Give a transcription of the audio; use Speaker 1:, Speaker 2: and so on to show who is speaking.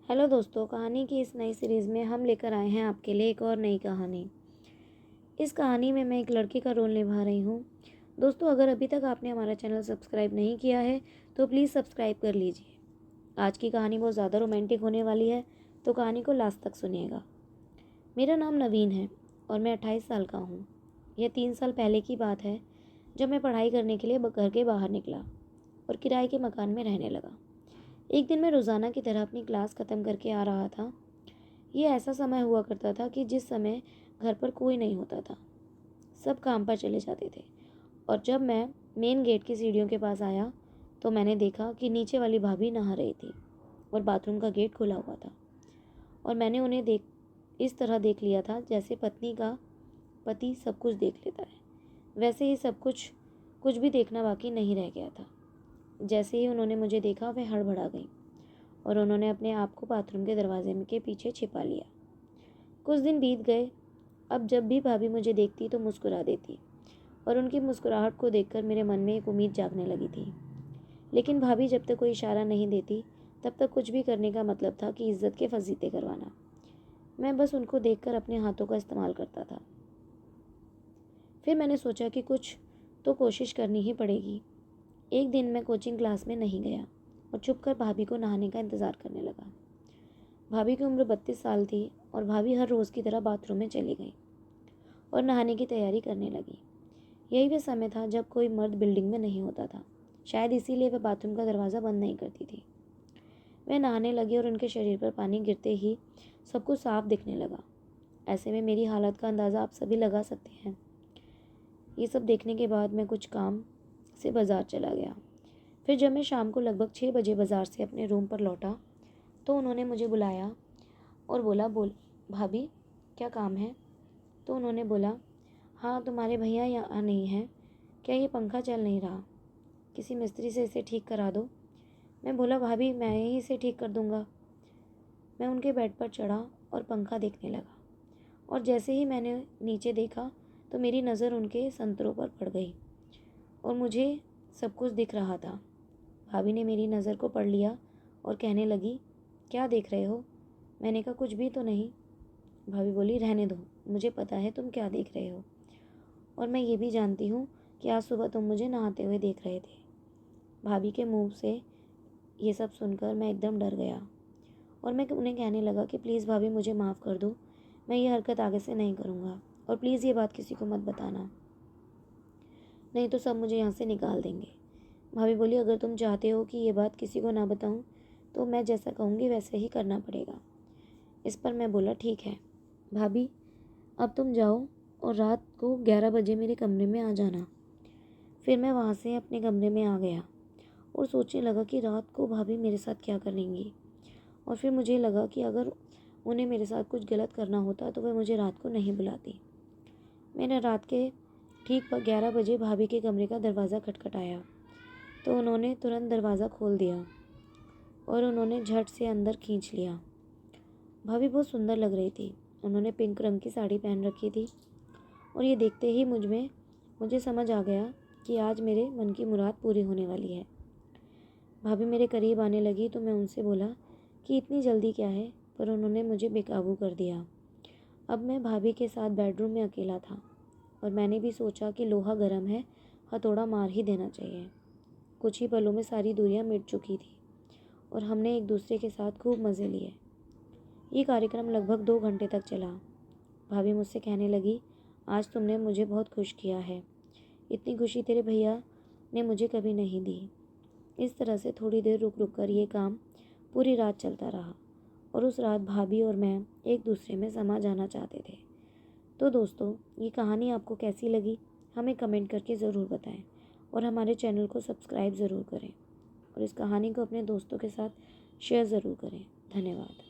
Speaker 1: Hello दोस्तों, कहानी की इस नई सीरीज़ में हम लेकर आए हैं आपके लिए एक और नई कहानी। इस कहानी में मैं एक लड़की का रोल निभा रही हूँ। दोस्तों, अगर अभी तक आपने हमारा चैनल सब्सक्राइब नहीं किया है तो प्लीज़ सब्सक्राइब कर लीजिए। आज की कहानी बहुत ज़्यादा रोमांटिक होने वाली है, तो कहानी को लास्ट तक सुनिएगा। मेरा नाम नवीन है और मैं 28 साल का हूँ। यह 3 साल पहले की बात है, जब मैं पढ़ाई करने के लिए घर के बाहर निकला और किराए के मकान में रहने लगा। एक दिन मैं रोज़ाना की तरह अपनी क्लास ख़त्म करके आ रहा था। ये ऐसा समय हुआ करता था कि जिस समय घर पर कोई नहीं होता था, सब काम पर चले जाते थे। और जब मैं मेन गेट की सीढ़ियों के पास आया तो मैंने देखा कि नीचे वाली भाभी नहा रही थी और बाथरूम का गेट खुला हुआ था। और मैंने उन्हें इस तरह देख लिया था जैसे पत्नी का पति सब कुछ देख लेता है। वैसे ही सब कुछ भी देखना बाकी नहीं रह गया था। जैसे ही उन्होंने मुझे देखा, वह हड़बड़ा गई और उन्होंने अपने आप को बाथरूम के दरवाजे के पीछे छिपा लिया। कुछ दिन बीत गए। अब जब भी भाभी मुझे देखती तो मुस्कुरा देती और उनकी मुस्कुराहट को देखकर मेरे मन में एक उम्मीद जागने लगी थी। लेकिन भाभी जब तक कोई इशारा नहीं देती, तब तक कुछ भी करने का मतलब था कि इज्जत के फजीते करवाना। मैं बस उनको देखकर अपने हाथों का इस्तेमाल करता था। फिर मैंने सोचा कि कुछ तो कोशिश करनी ही पड़ेगी। एक दिन मैं कोचिंग क्लास में नहीं गया और छुपकर भाभी को नहाने का इंतज़ार करने लगा। भाभी की उम्र 32 साल थी और भाभी हर रोज़ की तरह बाथरूम में चली गई और नहाने की तैयारी करने लगी। यही वह समय था जब कोई मर्द बिल्डिंग में नहीं होता था। शायद इसीलिए वह बाथरूम का दरवाज़ा बंद नहीं करती थी। वह नहाने लगी और उनके शरीर पर पानी गिरते ही सब कुछ साफ दिखने लगा। ऐसे में मेरी हालत का अंदाज़ा आप सभी लगा सकते हैं। ये सब देखने के बाद मैं कुछ काम से बाज़ार चला गया। फिर जब मैं शाम को लगभग 6 बजे बाज़ार से अपने रूम पर लौटा तो उन्होंने मुझे बुलाया और बोला, बोल भाभी, क्या काम है? तो उन्होंने बोला, हाँ, तुम्हारे भैया यहाँ नहीं हैं क्या? ये पंखा चल नहीं रहा, किसी मिस्त्री से इसे ठीक करा दो। मैं बोला, भाभी, मैं ही इसे ठीक कर दूँगा। मैं उनके बेड पर चढ़ा और पंखा देखने लगा और जैसे ही मैंने नीचे देखा तो मेरी नज़र उनके संतरों पर पड़ गई और मुझे सब कुछ दिख रहा था। भाभी ने मेरी नज़र को पढ़ लिया और कहने लगी, क्या देख रहे हो? मैंने कहा, कुछ भी तो नहीं। भाभी बोली, रहने दो, मुझे पता है तुम क्या देख रहे हो और मैं ये भी जानती हूँ कि आज सुबह तुम मुझे नहाते हुए देख रहे थे। भाभी के मुंह से ये सब सुनकर मैं एकदम डर गया और मैं उन्हें कहने लगा कि प्लीज़ भाभी, मुझे माफ़ कर दो, मैं ये हरकत आगे से नहीं करूँगा और प्लीज़ ये बात किसी को मत बताना, नहीं तो सब मुझे यहाँ से निकाल देंगे। भाभी बोली, अगर तुम चाहते हो कि ये बात किसी को ना बताऊँ तो मैं जैसा कहूँगी वैसे ही करना पड़ेगा। इस पर मैं बोला, ठीक है भाभी, अब तुम जाओ और रात को 11 बजे मेरे कमरे में आ जाना। फिर मैं वहाँ से अपने कमरे में आ गया और सोचने लगा कि रात को भाभी मेरे साथ क्या करेंगी। और फिर मुझे लगा कि अगर उन्हें मेरे साथ कुछ गलत करना होता तो वह मुझे रात को नहीं बुलाती। मैंने रात के ठीक 11 बजे भाभी के कमरे का दरवाज़ा खटखटाया तो उन्होंने तुरंत दरवाज़ा खोल दिया और उन्होंने झट से अंदर खींच लिया। भाभी बहुत सुंदर लग रही थी। उन्होंने पिंक रंग की साड़ी पहन रखी थी और ये देखते ही मुझे समझ आ गया कि आज मेरे मन की मुराद पूरी होने वाली है। भाभी मेरे करीब आने लगी तो मैं उनसे बोला कि इतनी जल्दी क्या है, पर उन्होंने मुझे बेकाबू कर दिया। अब मैं भाभी के साथ बेडरूम में अकेला था और मैंने भी सोचा कि लोहा गर्म है, हथौड़ा मार ही देना चाहिए। कुछ ही पलों में सारी दूरियां मिट चुकी थी और हमने एक दूसरे के साथ खूब मज़े लिए। ये कार्यक्रम लगभग 2 घंटे तक चला। भाभी मुझसे कहने लगी, आज तुमने मुझे बहुत खुश किया है, इतनी खुशी तेरे भैया ने मुझे कभी नहीं दी। इस तरह से थोड़ी देर रुक रुक कर ये काम पूरी रात चलता रहा और उस रात भाभी और मैं एक दूसरे में समा जाना चाहते थे। तो दोस्तों, ये कहानी आपको कैसी लगी हमें कमेंट करके ज़रूर बताएं और हमारे चैनल को सब्सक्राइब ज़रूर करें और इस कहानी को अपने दोस्तों के साथ शेयर ज़रूर करें। धन्यवाद।